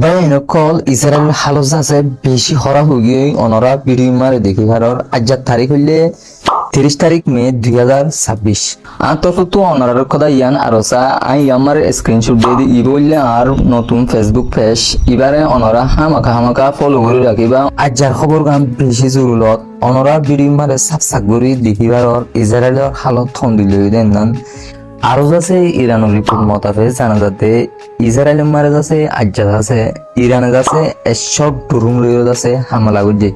বেনকল Israel হালত আছে বেশি হরা হয়ে অনরা ভিডিও মারে দেখি কারণ আজ তারিখ হইলে 30 তারিখ মে 2026 আন্তর্জাতিক অনার কথা ইয়ান আরসা আই আমার স্ক্রিনশট দিয়ে দি বললে আর নতুন ফেসবুক পেজ এবারে অনরা হামাকা ফলো করে রাখিবা আজার খবর গান বেশি জরুরত অনরা ভিডিও মারে সাবস্ক্রাইব করে দেখিবার ইসরায়েলের হালত থন্দিল দেন আরো আছে ইরানের রিপোর্ট মোতাবেক জানা যাতে ইসরায়েলের মারে আছে আজ্জাদ আছে ইরানে আছে এসব ড্রোন লইয়া আছে হামলা করছে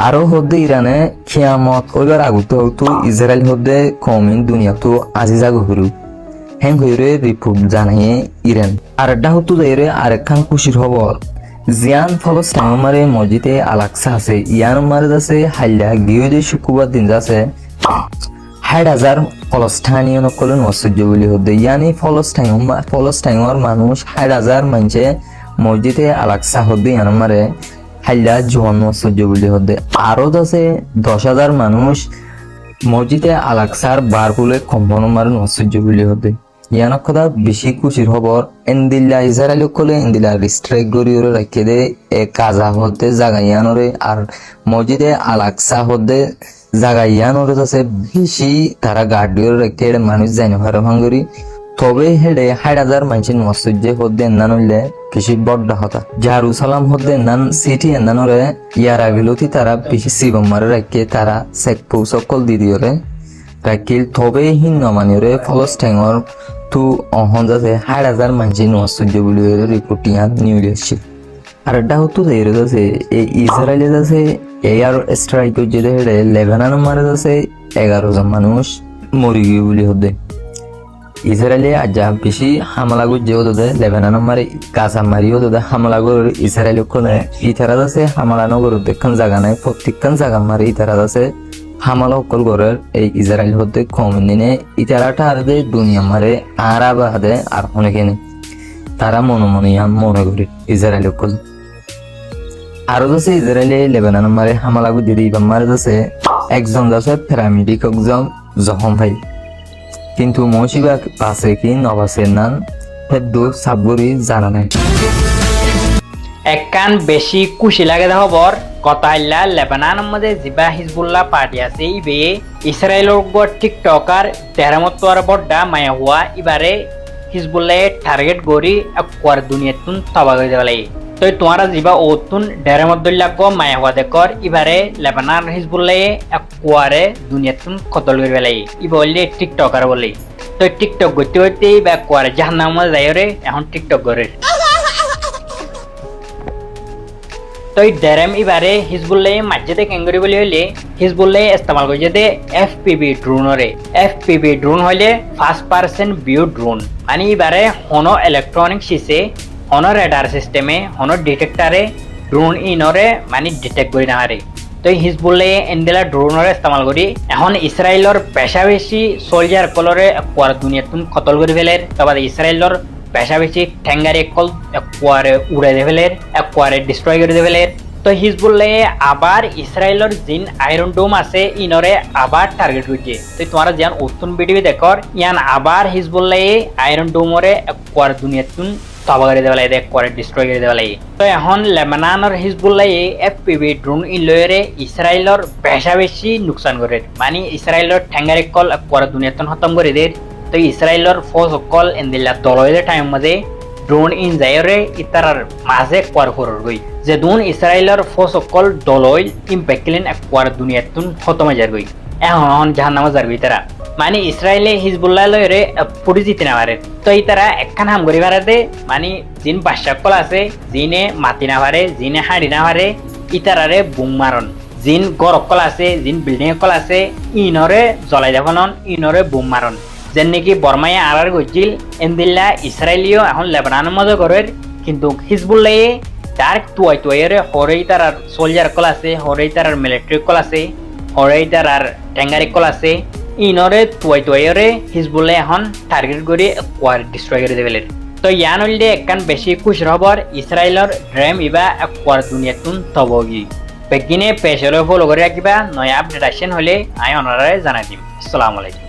আরো হদ্দে ইরানে খিয়ামত ওইবার আগুতে হতো ইসরায়েল হদ্দে কমিন দুনিয়া তো আজি জাগো হরু হ্যাং হইরে রিপোর্ট জানাইয়ে ইরান আর এটা হতো যাইরে আরেকখান খুশির খবর জিয়ান ফলস্টাইন মারে মসজিদে আলাকসা আছে ইয়ান মারে আছে হাইলা গিয়ে শুক্রবার দিন আছে 60,000 ফলস্টাইনীয় নকলেন অসহ্য বলি হদ্দে ইয়ানি ফলস্টাইনের মানুষ 60,000 মানুষে মসজিদে আলাকসা হদ্দে ইয়ান মারে হাইলা জোয়ান অসহ্য বলি হদ্দে আরো আছে 10,000 মানুষ মসজিদে আলাকসার বারকুলে কম্পন মারেন অসহ্য বলি হদ্দে ইয়ানক কথা বেশি খুশির খবর এন্দিল্লা ইসরায়েল কলে এন্দিল্লা রিস্ট্রাইক গরিয়রে রাখে দে এ কাজা হদ্দে জাগাইয়ানরে আর মসজিদে আলাকসা হদ্দে জাগাইয়ানরে আছে বেশি তারা গার্ডিয়রে রাখে মানুষ জানি ভালো ভাঙ্গরি তবে হেডে 60,000 মানুষের মসজিদ হদ্দে এন্দান হইলে বেশি বড্ডা হতা জারুসালাম হদ্দে এন্দান সিটি এন্দানরে ইয়ার আগিলতি তারা বেশি সিবমারে রাখে তারা সেকপু সকল দিদিওরে রাখিল তবে হিন্ন মানিরে ফলস্টাইনর তু অহন যাতে 60,000 মানুষের মসজিদ বলি রিপোর্ট ইয়ান নিউ লিডারশিপ আর এটা হতো যাইরে যাচ্ছে এই ইসরায়েলে যাচ্ছে এয়ার স্ট্রাইক হচ্ছে হেডে লেবানন মারে যাচ্ছে 11 জন মানুষ মরি গিয়ে বলি হদ্দে ইসরায়েলে আজ বেশি হামলা করছে ওদের লেবানন মারে কাঁচা মারিও ওদের হামলা করে ইসরায়েল কোনে ইতারা আছে হামলা নগর দেখখান জায়গা নাই প্রত্যেকখান জায়গা মারে ইতারা আছে হামলা অকল করে এই ইসরায়েল হতে কম দিনে ইতারাটা আর দে দুনিয়া মারে আর আবাদে আর অনেকেনে তারা মনে মনে করি ইসরায়েল অকল আরো আছে ইসরায়েলে লেবানন মারে হামলা করে দিদি মারে আছে একজন আছে প্যারামেডিক একজন জখম ভাই কিন্তু মৌসিবা আছে কি নবাসে নান হেদু সাবগুরি জানা নাই একখান বেশি খুশি লাগে খবর কথা হইলা লেবাননের মধ্যে জিবা হিজবুল্লাহ পার্টি আছে ইবে ইসরায়েলের গড় টিকটকার তেহরামতর বড্ডা মায়া হওয়া এবারে হিজবুল্লাহ টার্গেট গড়ি একবার দুনিয়াতুন তবা করে দেওয়ালাই তো তোমারা জিবা ওতুন তেহরামতুল্লাহ গো মায়া হওয়া দেখর এবারে লেবানন হিজবুল্লাহ একবারে দুনিয়াতুন কতল করে দেওয়ালাই ইবা বললে টিকটকার বলে তো টিকটক করতে করতে বা একবারে জাহান্নামে যায় রে এখন টিকটক করে তো এই ডেরেম এবারে হিজবুল্লাহ মাঝে কেঙ্গরি বলি হইলে হিজবুল্লাহ ইস্তেমাল করছে দে এফপিভি ড্রোনরে এফপিভি ড্রোন হইলে ফার্স্ট পার্সন ভিউ ড্রোন মানে এবারে হনো ইলেকট্রনিক সিসে হনো রেডার সিস্টেমে হনো ডিটেক্টরে ড্রোন ইনরে মানে ডিটেক্ট করি না হারে তো হিজবুল্লাহ এন্ডেলা ড্রোনরে ইস্তেমাল করি এখন ইসরায়েলের পেশা বেশি সোলজার কলরে পুরা দুনিয়াতুন কতল করে ফেলের তবে ইসরায়েলের পেশা বেশি ঠেঙ্গারি একল একবারে উড়ে দেবেলের একবারে ডিস্ট্রয় করে দেবেলের তো হিজবুল্লাহ আবার ইসরায়েলের জিন আয়রন ডোম আছে ইনরে আবার টার্গেট করছে তো তোমরা যেন নতুন ভিডিও দেখর ইয়ান আবার হিজবুল্লাহ আয়রন ডোমরে একবার দুনিয়াতুন তবা করে দেবেলাই একবারে ডিস্ট্রয় করে দেবেলাই তো এখন লেবাননের হিজবুল্লাহ এফপিভি ড্রোন ইনলয়রে ইসরায়েলের পেশা বেশি নুকসান করে মানে ইসরায়েলের ঠেঙ্গারি কল একবারে দুনিয়াতুন খতম করে দেয় তো ইসরায়েলের ফৌজ সকল এন্দিল্লা দলয়ের টাইম মধ্যে ড্রোন ইন যায়রে ইতারার মাঝে কোয়ার করর গই যে দুন ইসরায়েলের ফৌজ সকল দলয় ইম্প্যাক্টলেন একবার দুনিয়াতুন খতম যার গই এখন জাহান্নামে যার গই তারা মানে ইসরায়েলে হিজবুল্লাহ লয়রে পুরি জিতে না পারে তো ইতারা একখান হাম করি পারে মানে জিন বাদশাকল আছে জিনে মাতি না পারে জিনে হাঁড়ি না পারে ইতারারে বুম মারন জিন গরকল আছে জিন বিল্ডিং কল আছে ইনরে জ্বলাই দেখুন ইনরে বুম মারন যেন নাকি বর্মায় আর গছিল এন্দিল্লা ইসরায়েলিও এখন লেবাননের মধ্যে করে কিন্তু হিজবুল্লাহ তার তুয়াইরে হরেই তার সোলজার কল আছে হরেই তার মিলিটারি কল আছে হরেই তার ট্যাঙ্গারি কল আছে ইনরে তুয়াইরে হিজবুল্লাহ এখন টার্গেট করে কোয়ার ডিস্ট্রয় করে দেবেলের তো ইয়ান হইলে একখান বেশি খুশির খবর ইসরায়েলের ড্রেম ইবা কোয়ার দুনিয়াতুন তবগি বেগিনে পেশরে ফলো করে রাখিবা নয়া আপডেট আসেন হলে আমি ওনারা জানাই দিম। আসসালামু আলাইকুম।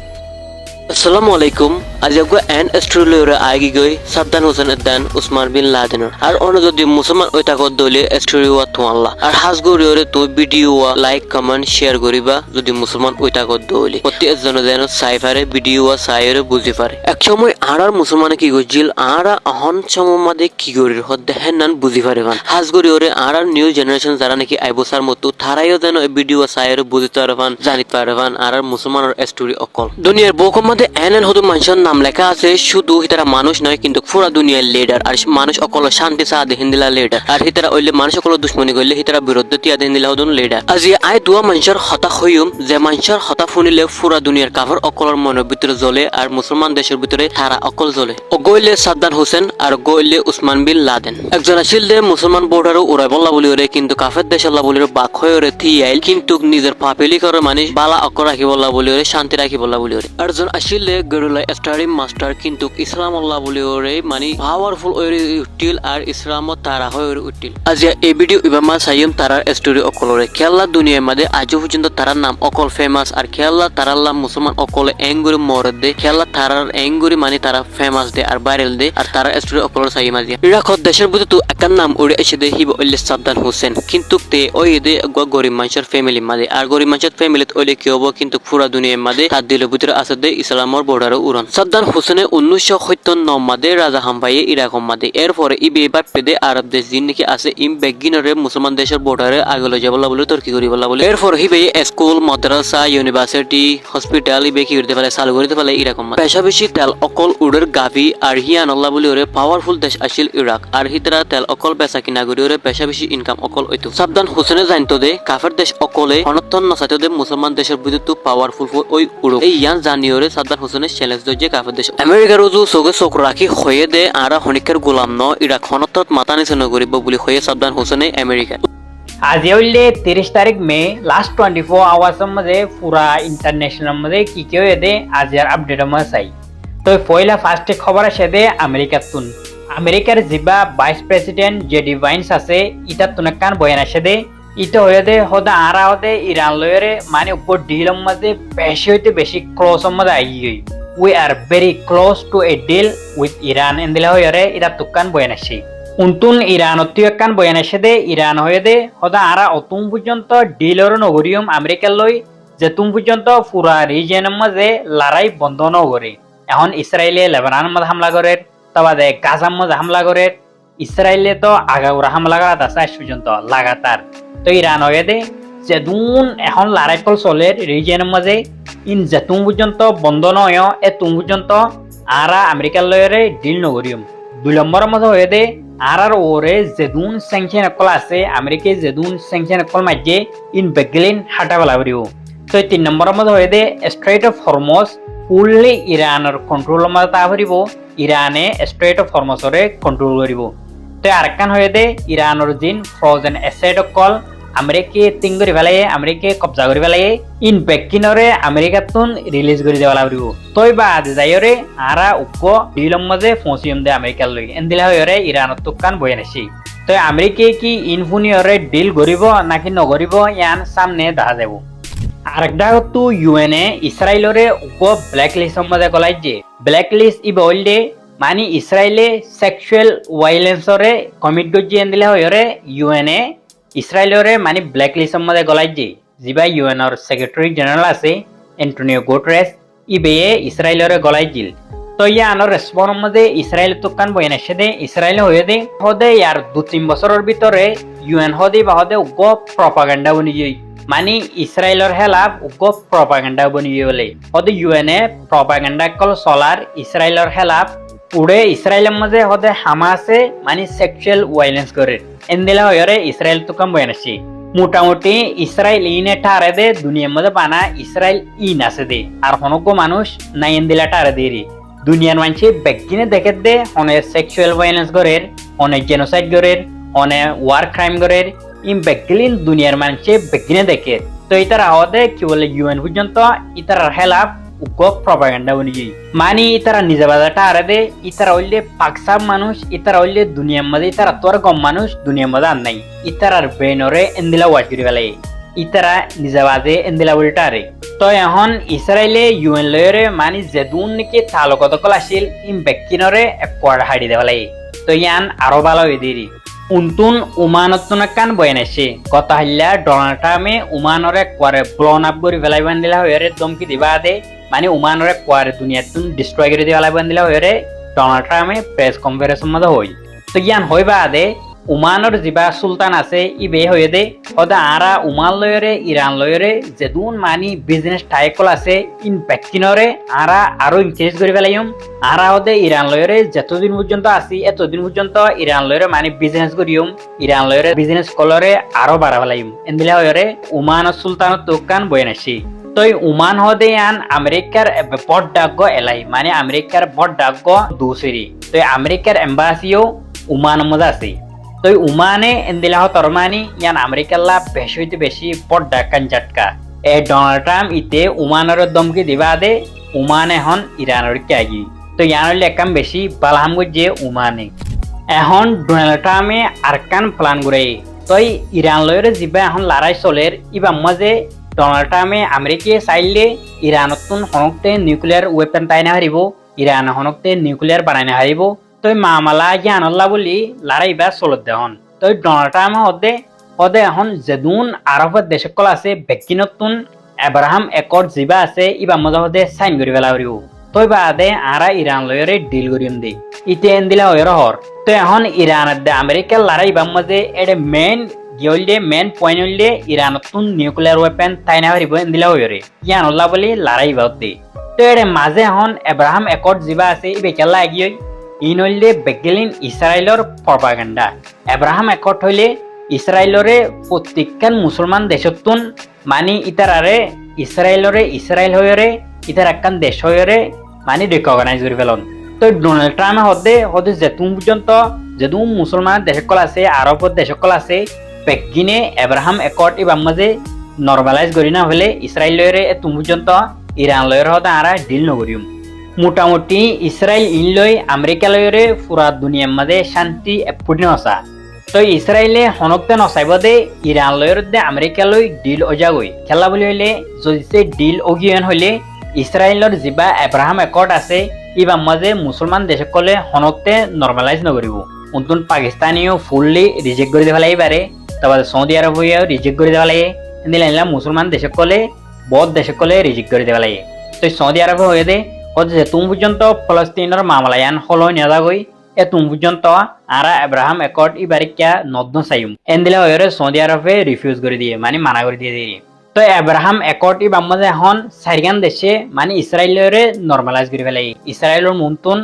আসসালামু আলাইকুম আজ আগো এন অস্ট্রেলিয়ার আগে গই সাদ্দাম হোসেন এদান উসমান বিন লাদেন আর অন্য যদি মুসলমান ওই তাকত দলে অস্ট্রেলিয়া তোয়াল্লা আর হাজগরিয়রে তো ভিডিও লাইক কমেন্ট শেয়ার করিবা যদি মুসলমান ওই তাকত দলে প্রতি একজন যেন সাইফারে ভিডিও সাইরে বুঝি পারে এক সময় আর মুসলমানে কি গজিল আর অহন সমমাদে কি গরির হদ্দে হেনান বুঝি পারে বান হাজগরিয়রে আর নিউ জেনারেশন যারা নাকি আইবসার মতো তারাইও যেন ভিডিও সাইরে বুঝিতে পারবান জানিতে পারবান আর মুসলমানের স্টোরি অকল দুনিয়ার বকম এনএন হদু মানুষের নাম লেখা আছে শুধু হিতারা মানুষ নয় কিন্তু পুরা দুনিয়ার লিডার আর মানুষ অকল শান্তি সাথে হিন্দিলা লিডার আর হিতারা ওইলে মানুষ অকল দুশ্মনী করলে হিতারা বিরুদ্ধে তিয়া হিন্দিলা হদুন লিডার আজি আই দুয়া মানুষের হতা হইম যে মানুষের হতা শুনিলে পুরা দুনিয়ার কাভার অকলের মনের ভিতরে জ্বলে আর মুসলমান দেশের ভিতরে তারা অকল জ্বলে ও গইলে সাদ্দাম হোসেন আর গইলে উসমান বিন লাদেন একজন আসিল দে মুসলমান বোর্ডারও উড়াই বল্লা বলি ওরে কিন্তু কাফের দেশাল্লা বলি বাক হয়ে ওরে থিয়াইল কিন্তু নিজের পাপেলি করে মানুষ বালা অকল রাখি বল্লা বলি ওরে শান্তি রাখি বল্লা বলি ওরে আর জন আসিলে গরুলা স্টারিম মাস্টার কিন্তু ইসলাম আল্লাহ বলি ওরে মানে পাওয়ারফুল ওরে উঠিল আর ইসলাম তারা হয়ে ওরে উঠিল আজ এই ভিডিও ইবামা সাইম তারার স্টোরি অকলরে খেলা দুনিয়ার মধ্যে আজ পর্যন্ত তারার নাম অকল ফেমাস আর খেলা তারাল্লাহ মুসলমান অকলে এঙ্গুরি মরদ দে খেলা তারার এঙ্গুরি মানে তারা ফেমাস দে আর ভাইরাল দে আর তারা স্টোরি অকলর সাইম আজ ইরাক দেশের ভিতরে তো একার নাম উড়ে এসে দে হিব ওইলে সাদ্দাম হোসেন কিন্তু তে ওই দে গরিব মানুষের ফ্যামিলি মাঝে আর গরিব মানুষের ফ্যামিলিতে ওইলে কি হবো কিন্তু পুরা দুনিয়ার মধ্যে তার দিলের ভিতরে আছে দে ইসলামর বর্ডারে উড়ন সাদ্দাম হোসেনে 1957 মাদে রাজা হামবাইয়ে ইরাক মাদে এরপরে ইবে এবার পেদে আরব দেশ দিন নাকি আছে ইম বেগিনরে মুসলমান দেশের বর্ডারে আগলে যাবলা বলে তর্কি করি বলা বলে এরপর হিবে স্কুল মাদ্রাসা ইউনিভার্সিটি হসপিটাল ইবে কি করতে পারে চালু করতে পারে ইরাক পেশা বেশি তেল অকল উড়ের গাভি আর হিয়ান আল্লাহ বলি ওরে পাওয়ারফুল দেশ আসিল ইরাক আর হিতরা তেল অকল বেচা কিনা করি ওরে পেশা বেশি ইনকাম অকল হইতো সাদ্দাম হোসেনে জানতো দে কাফের দেশ অকলে অনতন নসাইতো দে মুসলমান দেশের বিদ্যুৎ পাওয়ারফুল ওই উড়ো এই ইয়ান জানিওরে সাদ্দাম হোসেনের চ্যালেঞ্জ দে কাফের দেশ আমেরিকার উজু চোখে চোখ রাখি হয়ে দে আর হনিকের গোলাম ন ইরাক হনতত মাথা নিচে নগরিব বলি হয়ে সাদ্দাম হোসেনে আমেরিকা আজি হইলে 30 तारीख मे लास्ट 24 आवर्स मध्ये पुरा इंटरनॅशनल मध्ये की की होते आज यार अपडेट मध्ये तो पहिला फास्ट खबर আছে দে আমেরিকাতুন আমেরিকার জিবা ভাইস প্রেসিডেন্ট জেডি ভাইন্স আছে ইতাতুন কান বয়ান আছে দে ইতো হয়ে দে হদা আরা হদে ইরান লয়রে মানে উপর ডিল মধ্যে বেশি হইতে বেশি ক্লোজ মধ্যে আইই we are very close to a deal with Iran endila hoyare ira tukkan boyanashi untun Iran ottiyakan boyanashe de Iran hoye de hoda ara otum porjonto dealor nogorium America loi jetum porjonto pura region maze larai bondo nogori এখন ইসরায়েলে Lebanon মধ্যে হামলা করে তবাদে গাজার মধ্যে হামলা করে ইসরায়েলে তো আগাউরা হামলা করা আছে আজ পর্যন্ত লাগাতার তো ইরান হয়ে দে যেদুন এখন লড়াই কল চলে রিজিয়নের মাঝে ইন যেতুম পর্যন্ত বন্ধ নয় এতুম পর্যন্ত আরা আমেরিকার লয়রে ডিল নগরিয়ম 2 নম্বরের মধ্যে হয়ে দে আর ওরে যেদুন স্যাংশন কল আছে আমেরিকায় যেদুন স্যাংশন কল মাঝে ইন বেগলিন হাটা বলা করিও তো 3 নম্বরের মধ্যে হয়ে দে স্ট্রেট অফ হরমুজ ফুললি ইরানের কন্ট্রোলের মধ্যে তা করিব ইরানে স্ট্রেট অফ হরমুজরে কন্ট্রোল করিব তো আরেকখান হয়ে দে ইরানের জিন ফ্রোজেন অ্যাসেট কল আমেরিকা তিঙ্গরি ফেলাইয়ে আমেরিকা কবজা করে ফেলাইয়ে ইন বেকিনরে আমেরিকাতুন রিলিজ করে দেওয়া লাগব তই বা আজ যাইরে আরা উক্ক ডিলম মাঝে ফসিয়ম দে আমেরিকার লই এন্দিলা হয়রে ইরানত তুকান বয়ানেছি তো আমেরিকা কি ইনফুনিয়রে ডিল করিব নাকি নগরিব ইয়ান সামনে দেখা যাব আরেকটা হতো ইউএনএ ইসরায়েলরে উক্ক ব্ল্যাক লিস্ট মাঝে গলাই যে ব্ল্যাক লিস্ট ই বলদে মানে ইসরায়েলে সেক্সুয়াল ভায়োলেন্সরে কমিট গজি এন্দিলা হয়রে ইউএনএ ইসরায়েলরে মানে ব্ল্যাক লিস্টের মধ্যে গলাই যে জিবা ইউএনর সেক্রেটারি জেনারেল আছে এন্টোনিও গুটেরেস ইবেয়ে ইসরায়েলরে গলাই জিল তো ইয়ানোর রেসপন্সের মধ্যে ইসরায়েল তুকান বয়ান এসে দে ইসরায়েল হয়ে দে হদে ইয়ার 2-3 বছরের ভিতরে ইউএন হদে বা হদে উগ্র প্রপাগান্ডা বনি যাই মানে ইসরায়েলের হেলাফ উগ্র প্রপাগান্ডা বনি বলে হদে ইউএনএ প্রপাগান্ডা কল চলার ইসরায়েলের হেলাফ উড়ে ইসরায়েলের মাঝে হদে হামাসে মানে সেক্সুয়াল ভায়োলেন্স করে এন্দিলা হয়রে ইসরায়েল তুকাম বয়ানাছি মোটামুটি ইসরায়েল ইনে ঠারে দে দুনিয়ার মধ্যে পানা ইসরায়েল ইন আছে দে আর হনকো মানুষ নাই এন্দিলা ঠারে দেরি দুনিয়ার মানুষ বেগিনে দেখে দে অনেক সেক্সুয়াল ভায়োলেন্স করে অনেক জেনোসাইড করে অনেক ওয়ার ক্রাইম করে ইম বেগলিন দুনিয়ার মানুষ বেগিনে দেখে তো ইতারা হদে কি বলে ইউএন পর্যন্ত ইতারার হেলাফ উগ্র প্রপাগান্ডা বনি যাই মানে ইতারা নিজে বাজারটা আরে দে ইতারা হইলে পাকসাব মানুষ ইতারা হইলে দুনিয়ার মধ্যে ইতারা তোর কম মানুষ দুনিয়ার মধ্যে আর নাই ইতারার ব্রেনরে এন্দিলা ওয়াচ করি ফেলাই ইতারা নিজাবাজে এন্দিলা উল্টারে তো এখন ইসরায়েলে ইউএন লয়রে মানে যেদুন নাকি তালুকত কল আছিল ইম্পেক্কিনরে একোয়ার হাড়ি দেওয়ালাই তো ইয়ান আরো ভালো হয়ে দিরি উন্তুন উমানত্তন কান বয়ানেছে কথা হইলা ডোনাল্ড ট্রাম্পে উমানরে কোয়ারে ব্লন আপ করে ফেলাইবান দিলা হয়ে দমকি দিবা দে মানে উমানরে কোয়ারে দুনিয়াতুন ডিস্ট্রয় করে দিলাইবান দিলা হয়ে ডোনাল্ড ট্রাম্পে প্রেস কনফারেন্স মধ্যে হই তো ইয়ান হইবা দে উমানর যিবা সুলতান আছে ই বে হয়ে দে ওদা আরা উমান লয়রে ইরান লয়রে যেদুন মানি বিজনেস টাইকল আছে ইনপেক্টিনরে আরা আরো ইনক্রিজ করে ফেলাইম আরা ওদে ইরান লয়রে যতদিন পর্যন্ত আসি এতদিন পর্যন্ত ইরান লয়রে মানে বিজনেস করিম ইরান লয়রে বিজনেস কলরে আরো বাড়া ফেলাইম এন্দিলা হয়রে উমান সুলতানত তোকান বয়ানাসি তই উমান হদে আন আমেরিকার বড় ডাক এলাই মানে আমেরিকার বড় ডাক দুসরি তই আমেরিকার এম্বাসিও উমান মজা আছে তো উমানে এন্দিলাহ তরমানি ইয়ান আমেরিকাল্লা বেশি হইতে বেশি পড্ডা কাঞ্জাটকা এ ডোনাল্ড ট্রাম্প ইতে উমানের দমকি দিবা দে উমান এখন ইরানের কে আগি তো ইয়ানলে একাম বেশি বালহাম যে উমানে এখন ডোনাল্ড ট্রাম্পে আরকান প্ল্যান করে তই ইরান লয়রে যিবা এখন লড়াই চলের ইবা মাঝে ডোনাল্ড ট্রাম্পে আমেরিকা চাইলে ইরানতুন হনকতে নিউক্লিয়ার ওয়েপন তাইনা হারিব ইরান হনকতে নিউক্লিয়ার বানাইনা হারিব তই মামালা জ্ঞানল্লা বলি লড়াইবা চলত দেহন তই ডোনাল্ড ট্রাম্প হদে এখন যেদুন আরবের দেশকল আছে বেকিনতুন এব্রাহাম একর্ড যিবা আছে ইবা মজা হদে সাইন করি ফেলা করিব তই বাদে আরা ইরান লয়রে ডিল করিম দে ইতে এন্দিলা হয়ের হর তো এখন ইরানের দে আমেরিকার লড়াইবা মাঝে এডে মেন গিয়লদে মেন পয়েন্ট হইলে ইরানতুন নিউক্লিয়ার ওয়েপন তাইনা হারিব এন্দিলা হয়েরে জ্ঞানল্লা বলি লড়াইবা দে তো এডে মাঝে এখন এব্রাহাম একর্ড যিবা আছে ই বেকেলা এগিয়ে ইন হইলে বেগেলিন ইসরায়েলর প্রপাগান্ডা এব্রাহাম একট হইলে ইসরায়েলরে প্রত্যেকখান মুসলমান দেশতুন মানি ইতারারে ইসরায়েল হয়ে ইতার একখান দেশ হয়ে মানি রিকগনাইজ করে ফেলন তো ডোনাল্ড ট্রাম্প হদে যেতুম পর্যন্ত যেদু মুসলমান দেশকল আছে আরবর দেশকল আছে বেগিনে এব্রাহাম একট এবার মাঝে নর্মালাইজ করি না হলে ইসরায়েলরে এতুম পর্যন্ত ইরান লয়ের হতে আরা ডিল নকরিম মোটামুটি ইসরায়েল ইনলই আমেরিকা লয়রে পুরা দুনিয়ার মাঝে শান্তি এপূর্ণ আসা তো ইসরায়েলে হনকতে নচাইব দে ইরান লয়র দে আমেরিকা লই ডিল অজাগই খেলা বলি হইলে যদি সে ডিল অগিয়ন হইলে ইসরায়েলর যিবা এব্রাহাম একর্ড আছে ইবার মাঝে মুসলমান দেশসকলে হনকতে নর্মালাইজ নকরিব নতুন পাকিস্তানিও ফুললি রিজেক্ট করে দেওয়া লাগে পারে তারপরে সৌদি আরব হইয়াও রিজেক্ট করে দেওয়া লাগে এদিন মুসলমান দেশসকলে বহুত দেশসকলে রিজেক্ট করে দেওয়া লাগে তো সৌদি আরব হয়ে দে যে তুমি পর্যন্ত ফলস্তিনের মামলায়ান হলই নাযাগই এ তুমি পর্যন্ত আরা এব্রাহাম একর্ড ইবারিকা নদ্দ চাইম এন্দিলা হয়ে সৌদি আরবে রিফিউজ করে দিয়ে মানে মানা করে দিয়ে দিয়ে তো এব্রাহাম একর্ড ই বাম্মাজে এখন চারিগান দেশে মানে ইসরায়েলরে নর্মালাইজ করে ফেলাই ইসরায়েলের মুনতুন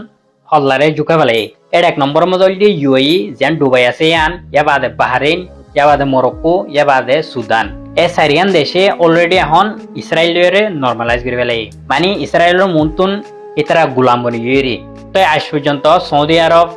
হল্লারে জুকা ফেলাই এর এক নম্বর মজা হল ইউএই যেন ডুবাই আছে ইয়ান ইয়া বাদে বাহারেইন ইয়া বাদে মরক্কো ইয়া বাদে সুদান এ চারিয়ান দেশে অলরেডি এখন ইসরায়েলরে নর্মালাইজ করে ফেলাই মানে ইসরায়েলের মুনতুন ইতারা গুলাম বনি ইয়েরি তো আজ পর্যন্ত সৌদি আরব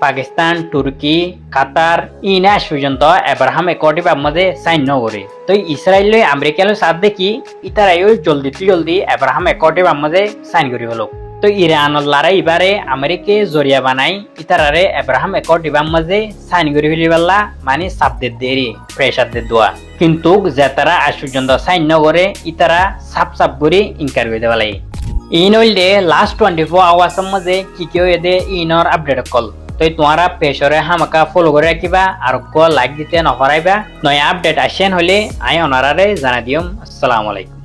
পাকিস্তান তুর্কি কাতার ইন আজ পর্যন্ত এব্রাহাম একর্ডি বাম্মাজে সাইন নগরে তো ইসরায়েল আমেরিকার সাথ দেখি ইতারাইও জলদি এব্রাহাম একর্ডি বাম্মাজে সাইন করি হলো তো ইরানের লড়াই এবারে আমেরিকা জরিয়া বানাই ইতারারে এব্রাহাম একর্ড বাম্মাজে সাইন করি ফেলিবাল্লা মানে সাবদের দেরি প্রেসার দে দোয়া কিন্তু যে তারা আজ পর্যন্ত সাইন নগরে ইতারা সাপ করে ইনকার করে দেওয়া লাগে ইন হইলে লাস্ট 24 আওয়ার্সের মাঝে কি হয়ে দে ইনর আপডেট কল তো তোমারা পেশরে হামাকা ফলো করে রাখিবা আর লাইক দিতে নহরাইবা নয় আপডেট আসেন হলে আই অনারারে জানা দিম আসসালামু আলাইকুম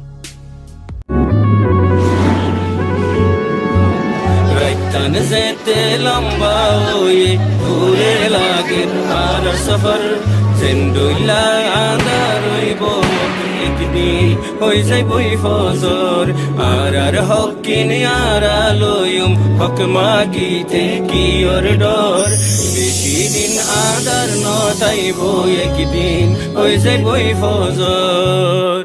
যেতে লম্বা হয়ে ঘুরে লাগে আর সফর জেন্ডুইলা আদার হইব একদিন হই যাইবই ফজর আর হকিন আর আলোয়ম হক মাগিতে কি ওর ডর বেশি দিন আদার নতাইব একদিন হই যাইবই ফজর